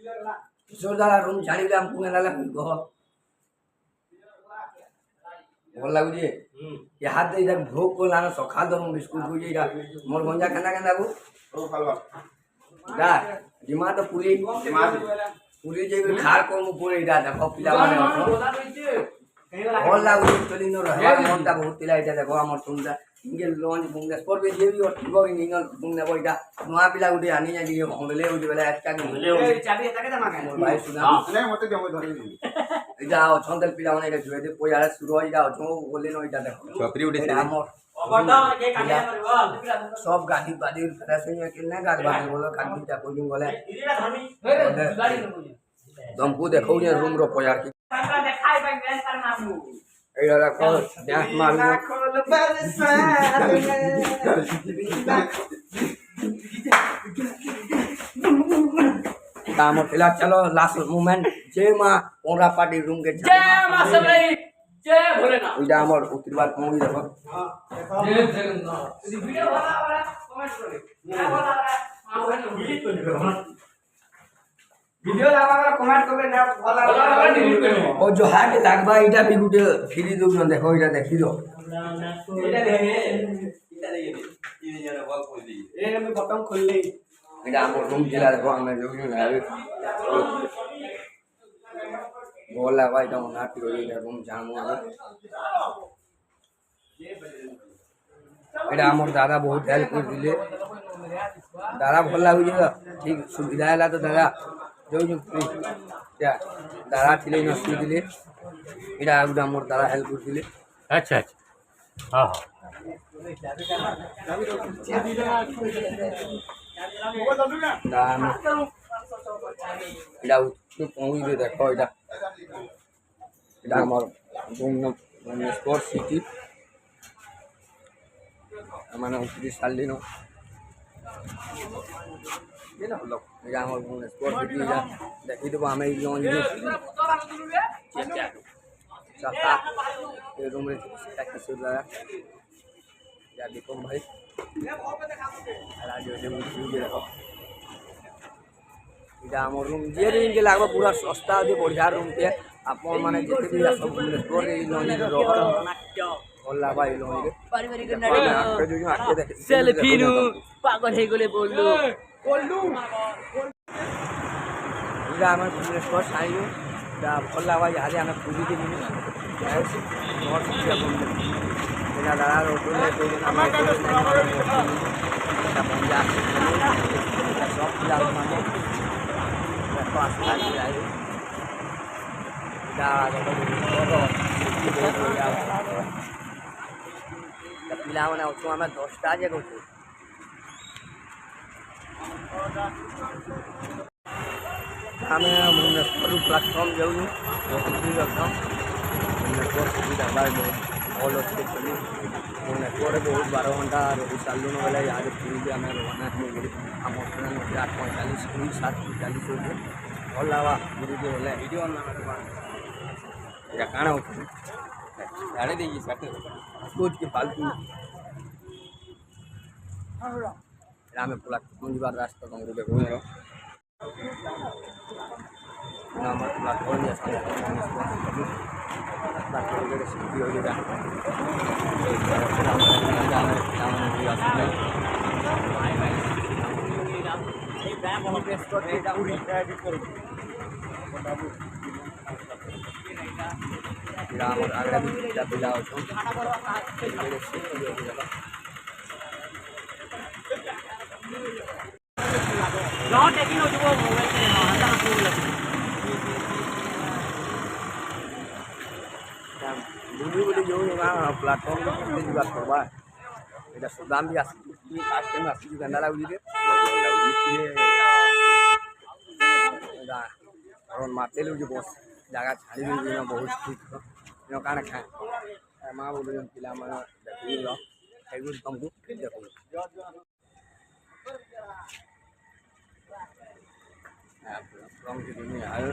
किशोर दादा रूम छाड़ी हमको नाला कह भल लगुचे यहाँ तो इधर भोग को लाना सखा दो बिस्कुट को इधर मोर गंजा केना केना को दा दिमा तो पूरी पूरी जे खार को मु पूरी इधर देखो पिला माने भल लगुचे चली न रहवा मनटा बहुत पिला इधर देखो हमर सुनदा इंगे लॉन्च बुंगे स्पोर्ट में जे भी ठिबो इंगे बुंगे बोइटा नुआ पिला गुटे आनी जा दिए होले उडी बेला एकटा के चाबी एता के दमा के भाई सुना नहीं मते देबो धरि इदा छंदल पिला माने के जुए दे पोयाला सुरो इदा छो बोले न इदा देखो छपरी उडे हमर सब गाड़ी बादी फरासे में किन्ना गाड़ी बादी बोलो कांडीटा कोजू बोले तुमको देखो ये रूम रो पोयार की देखाई भाई ग्रेस करना मु एड़ा रखो डांस मार लो काम पिला चलो लास्ट मोमेंट जय मां ओरा पार्टी रूम के जय मां सब रे जय भोलेनाथ इदा हमर उत्तरबार पहुंची देखो जय जगन्नाथ वीडियो वाला कमेंट करे ना वाला हां डिलीट कर दो वीडियो लावा कमेंट करबे ना वाला डिलीट कर दो ओ जो हाट लागबा इटा भी गुटे फ्री दो न देखो इटा देखि दो इटा दे ये जरा बॉल खोल दी ए मैं बटन खोल ले इटा हमर रूम जिला देखो हमें जो बोला भाई तो नाटी हो गई रूम जामो एटा हमर दादा बहुत हेल्प कर दिले दादा भल लागु जे ठीक सुविधा हला तो दादा जो क्या दादा थिले न सुई दिले एटा आगुडा हमर दादा हेल्प कर दिले अच्छा अच्छा हां हां एटा तो पहुंच दे देखो एटा एटा हमर रूम स्पोर्ट सिटी माने उतरी साली न ये ना लोग एटा हमर रूम स्पोर्ट सिटी जा देखि देबो हमें लॉन्च में चका ये रूम रे चका सुला या देखो भाई राजो दे मुझे देखो इटा हमर रूम जे रेंज के लागबो पूरा सस्ता दे बढ़िया रूम के आपन माने जते भी सब स्टोर रे लॉन्च रे रहो होला भाई लॉन्च रे पारिवारिक नाड़ी सेल्फी नु पागल हे गले बोललू इटा हमर स्टोर साइयो दा होला भाई आज हम पूरी दिन और शिक्षा बोल इना दादा रोटो ले तो हमर ता पंजा सब पिला माने पास लाग जाए दा देखो पिला माने तो हम 10 टा जे को हमें मुने पर प्लेटफॉर्म जाऊ ठीक रखम मुने को सुविधा बाय ऑल ऑफ के चली मुने कोरे बहुत 12 घंटा रही चालू न वाला यार पूरी के हमें रवाना हो गई हम ट्रेन 8:45 हुई 7:40 हो गए और लावा गुरु के बोले वीडियो ऑन ना या काना हो गाड़ी देगी सट कुछ के फालतू रामे प्लेटफॉर्म जीवार रास्ता तुमको देखो यार नंबर प्लेटफॉर्म या प्लेटफॉर्म के सिटी हो गया प्लेटफॉर्म करवा এটা সুদাম भी आसी फास्ट टाइम आसी गंदा लागुली रे और माते लो जो बस जगह छाड़ी भी ना बहुत ठीक न कान खाए मां बोले पिला मन देखि लो एगु तुमको देखो फ्रॉम के दुनिया आयो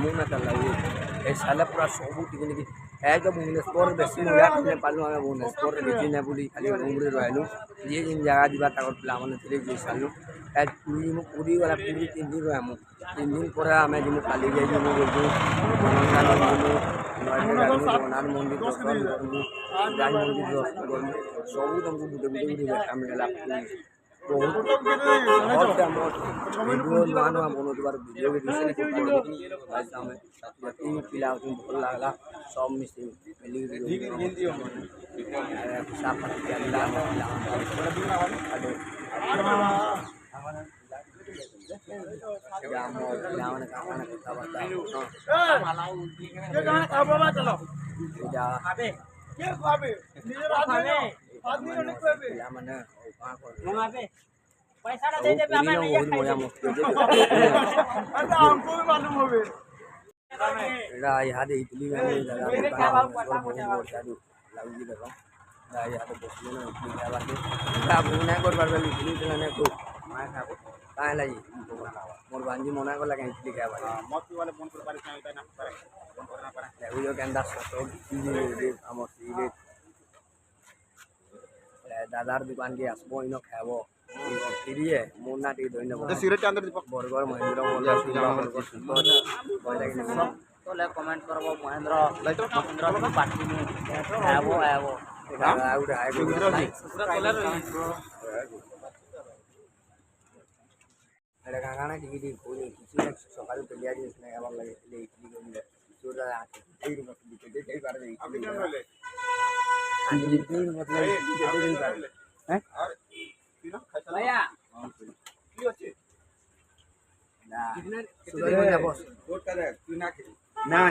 मुंह में चल रही है साला पूरा सब टिकने की एकदम भुवनेश्वर बेसी मुया ने पालु आमे भुवनेश्वर रे बिजी ने बुली खाली रूम रे रहलु ये जिन जगह दिबा ताकर प्लान थे जे सालु পুରୀ গলা পুରୀ 3 দিন রহমু 3 দিন পরে আমি যিমু কালি যাই যিমু বলবো নন্দনকানন যিমু জগন্নাথ মন্দির দর্শন করবু রাম মন্দির দর্শন করবু সবু তোমাকে গুটে গুটে দেখা মিলা বহুত বহুত আমার ভিডিও নূଆ ନୂଆ ବନଉଥିବାର ଭିଡ଼ିଓ ବି ରିସେଣ୍ଟ କରିଛି ଆମେ ଯେତିକି ପିଲା ଅଛନ୍ତି ଭଲ ଲାଗଲା ସବୁ ମିଶି ମିଳିକି ସାପ ପିଲା ଆମ ପିଲାମାନେ କାମମାନେ କଥାବାର୍ତ୍ତା ପିଲାମାନେ पैसा दे दे हमें नहीं ବହୁତ ମଜା ମସ୍ତି ଏଇଟା ଇହାଦେ ଇଟଲି ଲାଗୁଛି ଦେଖ ଇହାଦେ ବସିଲେ ନା ଇଟଲି ଖାଇବାକେ ଏଇଟା ମୁଁ ନାଇଁ କରିପାରବେ ଇଟଲି ଦେଲେ ନାଇଁ କହୁ କାଁ ହେଲା ମୋର ବାଞ୍ଜି ମନା କଲା କାଁ ଇଟଲି ଖାଇବା ଦେଖୁଛ କେନ୍ତା ସତ ଆମର ସିରେ ଦାଦାର ଦୋକାନକେ ଆସିବ ଇନ ଖାଇବ ଫିରିଏ ମୋ ନା ଟିକେ ଧରି ନେବ ବରଗଡ଼ ମହେନ୍ଦ୍ର तो कमेंट करबो महेंद्र महेंद्र पार्टी में आबो आबो କାଣା ଟିକେ ଟିକେ କହୁନି କିଛି ନା ସକାଳୁ ତେଲିଆ ଜିନିଷ ନାଇଁ ହେବାର ଲାଗି ଇଟଲି କରିଲେ भैया ना